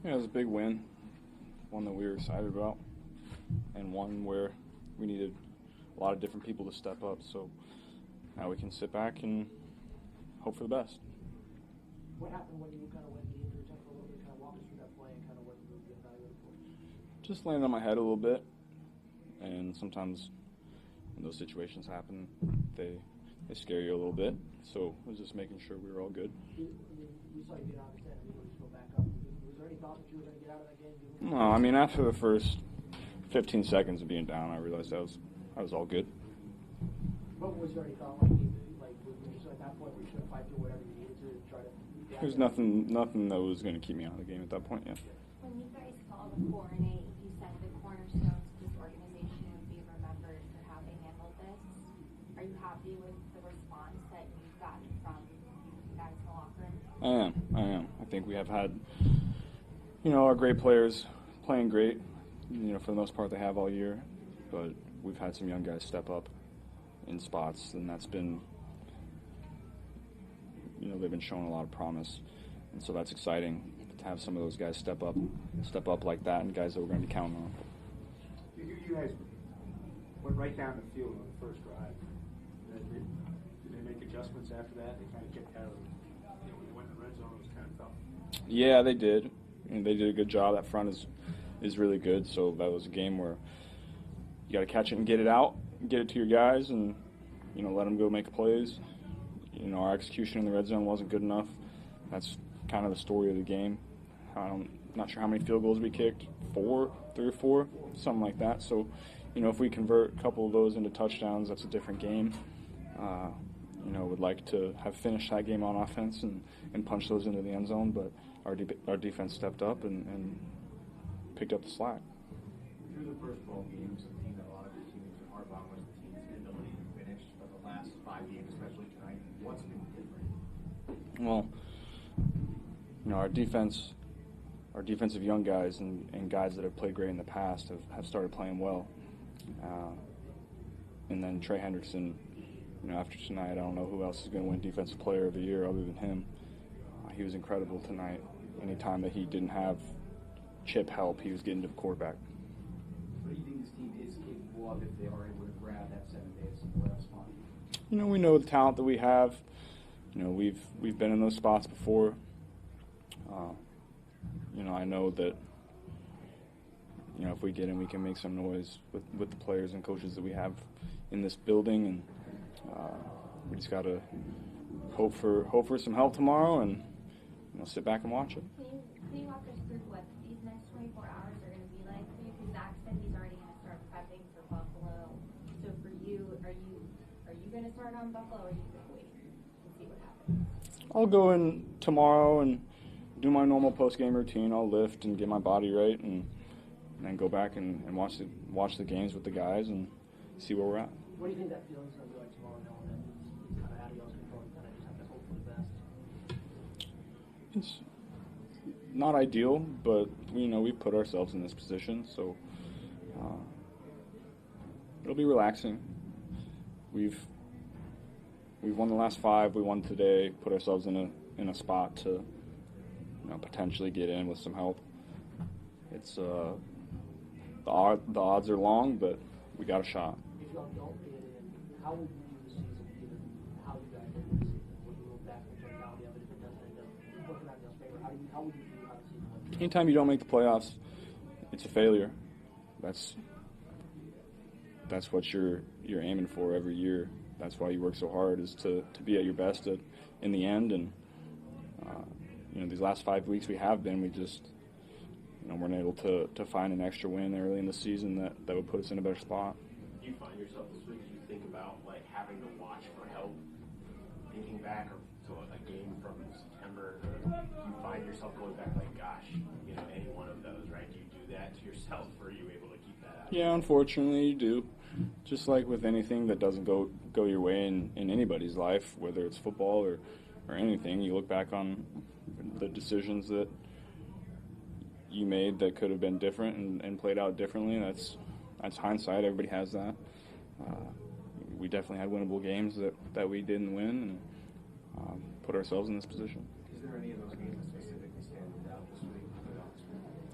Yeah, it was a big win, one that we were excited about, and one where we needed a lot of different people to step up. So now we can sit back and hope for the best. What happened when you kind of went to the injury time for a little bit? Kind of walk us through that play and kind of what you were being evaluated for? Just landed on my head a little bit, and sometimes when those situations happen, they scare you a little bit. So I was just making sure we were all good. We saw you get out of the stand and you just go back up. Was there any thought that you were going to get out of that game? No, I mean, after the first 15 seconds of being down, I realized I was all good. What was there any thought like at that point where you should fight through whatever you needed to try to? There's nothing that was going to keep me out of the game at that point. Yeah. When you guys saw the 4-8, you said the cornerstones of this organization would be remembered for having handled this. Are you happy with the response that you've gotten from guys in the locker room? I am. I think we have had, our great players playing great. For the most part, they have all year, but we've had some young guys step up in spots, and that's been, they've been showing a lot of promise, and so that's exciting to have some of those guys step up like that, and guys that we're going to be counting on. You guys went right down the field on the first drive. Did they make adjustments after that? They kind of kept out of when they went in the red zone, it was kind of tough. Yeah, they did. And they did a good job. That front is really good. So that was a game where you got to catch it and get it out, get it to your guys, and let them go make plays. Our execution in the red zone wasn't good enough. That's kind of the story of the game. I'm not sure how many field goals we kicked, 3 or 4, something like that. So, if we convert a couple of those into touchdowns, that's a different game. Would like to have finished that game on offense and punch those into the end zone, but our defense stepped up and picked up the slack. Through the first 12 games, the team that a lot of your teams are hard on was the team's inability to finish. But the last 5 games, especially tonight, what's been different? Well, our defensive young guys and guys that have played great in the past have started playing well. And then Trey Hendrickson, after tonight, I don't know who else is going to win Defensive Player of the Year other than him. He was incredible tonight. Anytime that he didn't have chip help, he was getting to the quarterback. What do you think this team is capable of if they are able to grab that 7th AFC playoff spot? We know the talent that we have. We've been in those spots before. I know that if we get in, we can make some noise with the players and coaches that we have in this building, and we just got to hope for some help tomorrow and sit back and watch it. Can you walk us through what these next 24 hours are going to be like for you? Because Zach said he's already going to start prepping for Buffalo. So for you, are you going to start on Buffalo, or are you going to wait and see what happens? I'll go in tomorrow and do my normal post-game routine. I'll lift and get my body right, and then go back and watch the games with the guys and see where we're at. What do you think that feeling's going to be like tomorrow, knowing that it's kind of out of y'all's control? You kind of just have to hope for the best. It's not ideal, but we've put ourselves in this position, so it'll be relaxing. We've won the last 5. We won today. Put ourselves in a spot to potentially get in with some help. It's the odds are long, but we got a shot. If y'all don't get in, how would you view the season, given how you guys did this season? When you look back and totality of it, if it doesn't end up working out in y'all's favor, how would you view how the season went? Anytime you don't make the playoffs, it's a failure. That's what you're aiming for every year. That's why you work so hard, is to be at your best in the end. And these last 5 weeks we just weren't able to find an extra win early in the season that would put us in a better spot. Do you find yourself this week, as you think about having to watch for help, thinking back to a game from September, do you find yourself going back gosh, any one of those, right? Do you do that to yourself, or are you able to keep that out? Yeah, unfortunately you do. Just like with anything that doesn't go your way in anybody's life, whether it's football or anything, you look back on the decisions that you made that could have been different and played out differently. That's hindsight. Everybody has that. We definitely had winnable games that we didn't win, and put ourselves in this position. Is there any of those games that specifically stand out this week?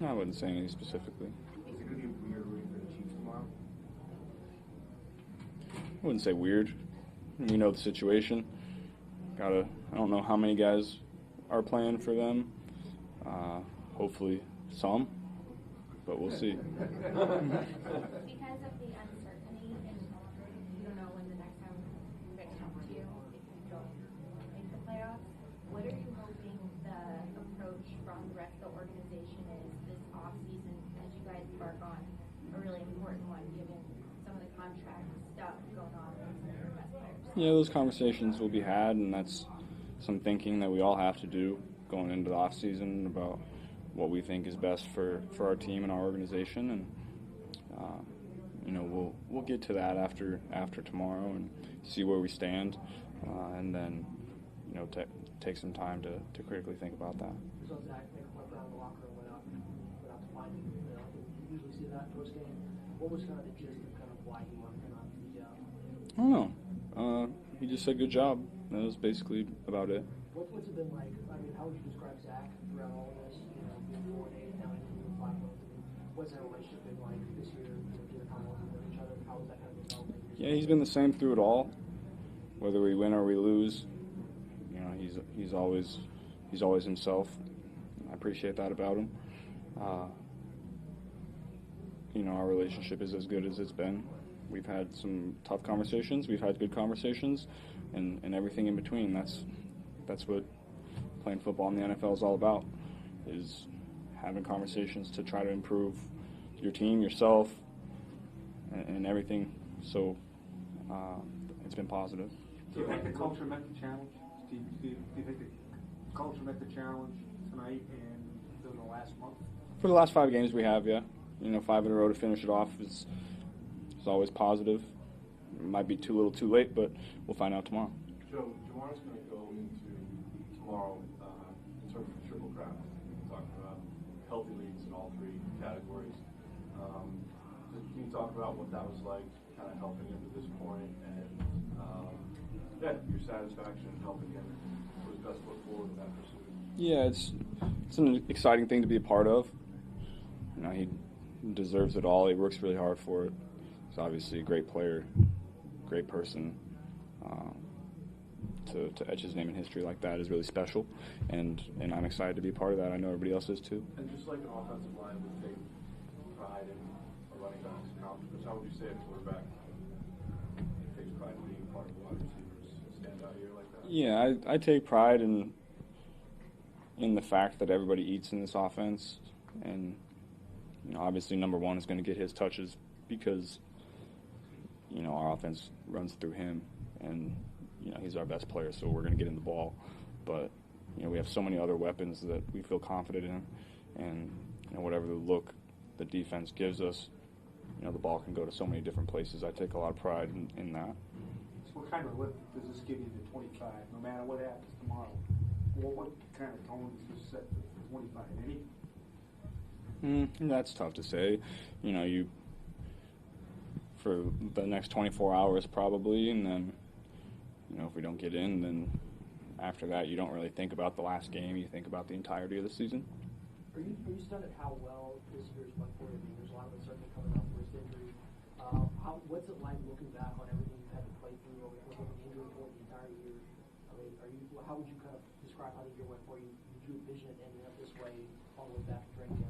I wouldn't say anything specifically. Is it going to be weird rooting for the Chiefs tomorrow? I wouldn't say weird. We know the situation. I don't know how many guys are playing for them. Hopefully some, but we'll see. Because of the uncertainty, and you don't know when the next time we're going to talk to you, if you don't make the playoffs, what are you hoping the approach from the rest of the organization is this offseason as you guys embark on a really important one, given some of the contract stuff going on with some of your best players? Yeah, those conversations will be had, and that's some thinking that we all have to do going into the off season about what we think is best for our team and our organization, and we'll get to that after tomorrow and see where we stand, and then take some time to critically think about that. So Zach went down the locker room, went out to find him. You usually see that post game. What was kind of the gist of kind of why he wanted him out to the I don't know. He just said good job. That was basically about it. What's it been like? I mean, how would you describe Zach throughout all of this? Being 4-8, now into 5 months. I mean, what's that relationship been like this year? Given how long we've known each other, how has that kind of developed? Yeah, he's been the same through it all. Whether we win or we lose, he's always himself. I appreciate that about him. Our relationship is as good as it's been. We've had some tough conversations. We've had good conversations, and everything in between. That's what playing football in the NFL is all about, is having conversations to try to improve your team, yourself, and everything. So it's been positive. Do you think the culture met the challenge? Do you think the culture met the challenge tonight and in the last month? For the last 5 games we have, yeah. 5 in a row to finish it off is always positive. It might be too little too late, but we'll find out tomorrow. Joe, Jamar's going to go into tomorrow in terms of triple crown. Talking about healthy leagues in all 3 categories. Can you talk about what that was like, kind of helping him to this point, and your satisfaction in helping him put his best foot forward in that pursuit? Yeah, it's an exciting thing to be a part of. He deserves it all. He works really hard for it. He's obviously a great player, great person. To etch his name in history like that is really special, and I'm excited to be a part of that. I know everybody else is too. And just like an offensive line would take pride in a running back's accomplishments, how would you say a quarterback takes pride in being part of a wide receiver's standout year like that? Yeah, I take pride in the fact that everybody eats in this offense, and obviously number 1 is going to get his touches because our offense runs through him, and he's our best player, so we're going to get him the ball. But we have so many other weapons that we feel confident in, and whatever the look the defense gives us, the ball can go to so many different places. I take a lot of pride in that. So what kind of lift does this give you to 25, no matter what happens tomorrow? What kind of tone does this set for 25? Any? That's tough to say. You for the next 24 hours probably, and then if we don't get in, then after that you don't really think about the last game. You think about the entirety of the season. Are you stunned at how well this year's went for you? I mean, there's a lot of uncertainty coming up for his injury. What's it like looking back on everything you've had to play through over the injury report the entire year? I mean, how would you kind of describe how the year went for you? Did you envision it ending up this way all the way back to training camp?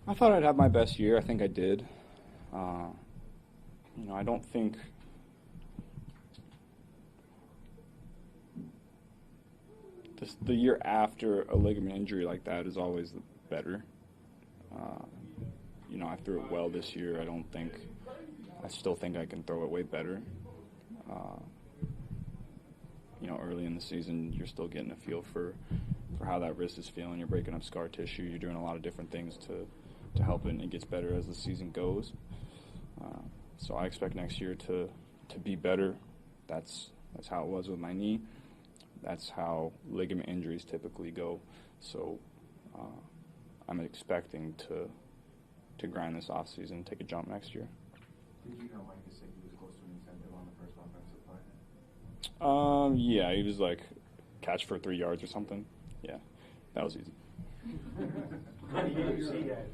I thought I'd have my best year. I think I did. I don't think the year after a ligament injury like that is always better. I threw it well this year. I still think I can throw it way better. Early in the season, you're still getting a feel for how that wrist is feeling. You're breaking up scar tissue. You're doing a lot of different things to help it, and it gets better as the season goes. So I expect next year to be better. That's how it was with my knee. That's how ligament injuries typically go. So I'm expecting to grind this off season, take a jump next year. Did you know Mike Gesicki was close to an incentive on the first offensive play? Yeah, he was like catch for 3 yards or something. Yeah, that was easy. What kind of years he had?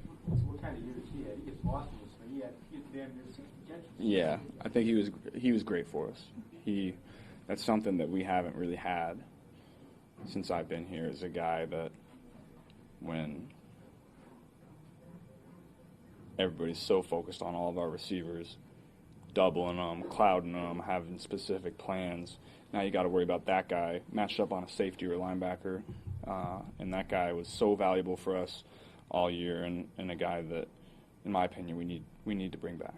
What kind of years he had? He gets lost in this thing. He had damn near 60 catches. Yeah, I think he was great for us. That's something that we haven't really had since I've been here. Is a guy that when everybody's so focused on all of our receivers, doubling them, clouding them, having specific plans. Now you got to worry about that guy matched up on a safety or a linebacker, and that guy was so valuable for us all year, and a guy that, in my opinion, we need to bring back.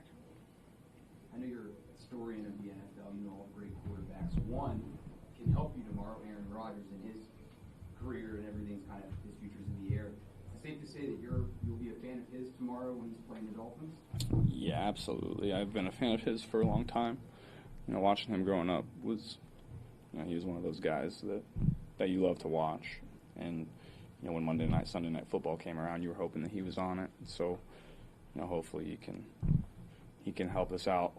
I know you're a historian of the NFL. You know all great quarterbacks. One can help you tomorrow, Aaron Rodgers, in his career and everything's kind of his future's in the air. Is it safe to say that you'll be a fan of his tomorrow when he's playing the Dolphins? Yeah, absolutely. I've been a fan of his for a long time. You know, watching him growing up was, he was one of those guys that you love to watch. And when Monday night, Sunday night football came around, you were hoping that he was on it. So, hopefully he can help us out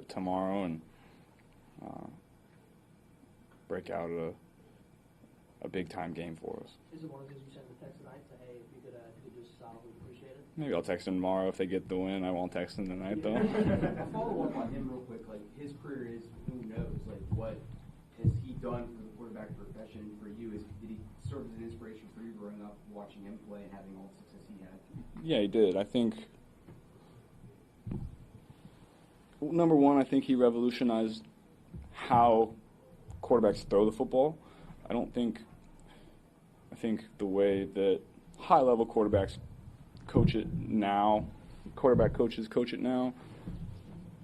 tomorrow and break out a big time game for us. Is it one of those you send a text tonight to, hey, if you could just solidly appreciate it? Maybe I'll text him tomorrow if they get the win. I won't text him tonight, though. A follow-up on him real quick. Like, his career is, who knows, like, what has he done for the quarterback profession for you? Did he serve as an inspiration for you growing up, watching him play and having all the success he had? Yeah, he did. I think, number one, I think he revolutionized how quarterbacks throw the football. I think the way that high-level quarterbacks coach it now, quarterback coaches coach it now,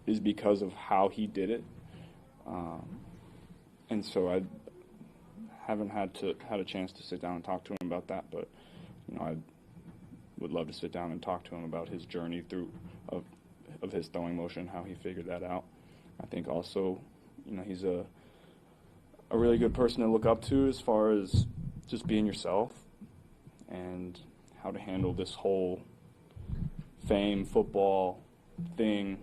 is because of how he did it. And so I haven't had a chance to sit down and talk to him about that, but I would love to sit down and talk to him about his journey of his throwing motion, how he figured that out. I think also, he's a really good person to look up to as far as just being yourself and how to handle this whole fame football thing.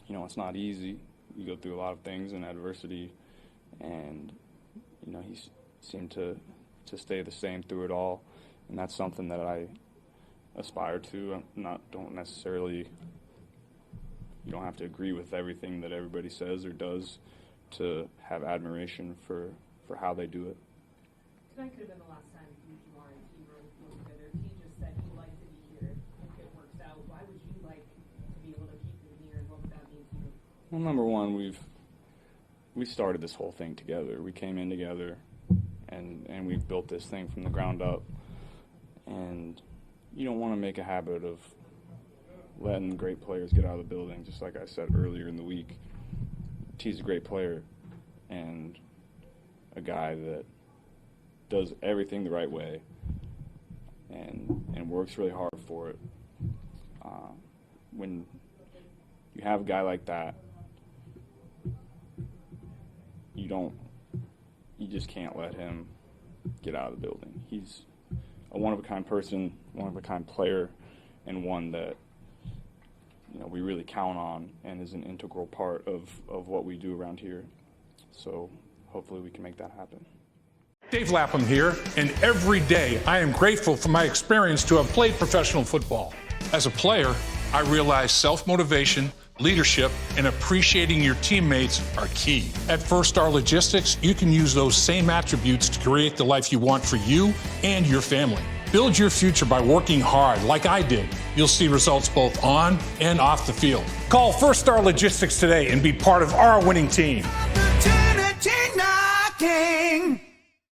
It's not easy. You go through a lot of things in adversity, and he seemed to stay the same through it all, and that's something that I aspire to. Don't necessarily. You don't have to agree with everything that everybody says or does to have admiration for how they do it. Tonight could have been the last time you and T were together. T just said he'd like to be here if it works out. Why would you like to be able to keep him here and what would that mean to you? Well, number one, we started this whole thing together. We came in together, and we've built this thing from the ground up. And you don't want to make a habit of letting great players get out of the building, just like I said earlier in the week. T's a great player and a guy that does everything the right way and works really hard for it. When you have a guy like that, you just can't let him get out of the building. He's a one-of-a-kind person, one-of-a-kind player, and one that we really count on and is an integral part of what we do around here. So hopefully we can make that happen. Dave Lapham here, and every day I am grateful for my experience to have played professional football. As a player, I realized self-motivation, leadership, and appreciating your teammates are key. At First Star Logistics, you can use those same attributes to create the life you want for you and your family. Build your future by working hard like I did. You'll see results both on and off the field. Call First Star Logistics today and be part of our winning team. Opportunity knocking.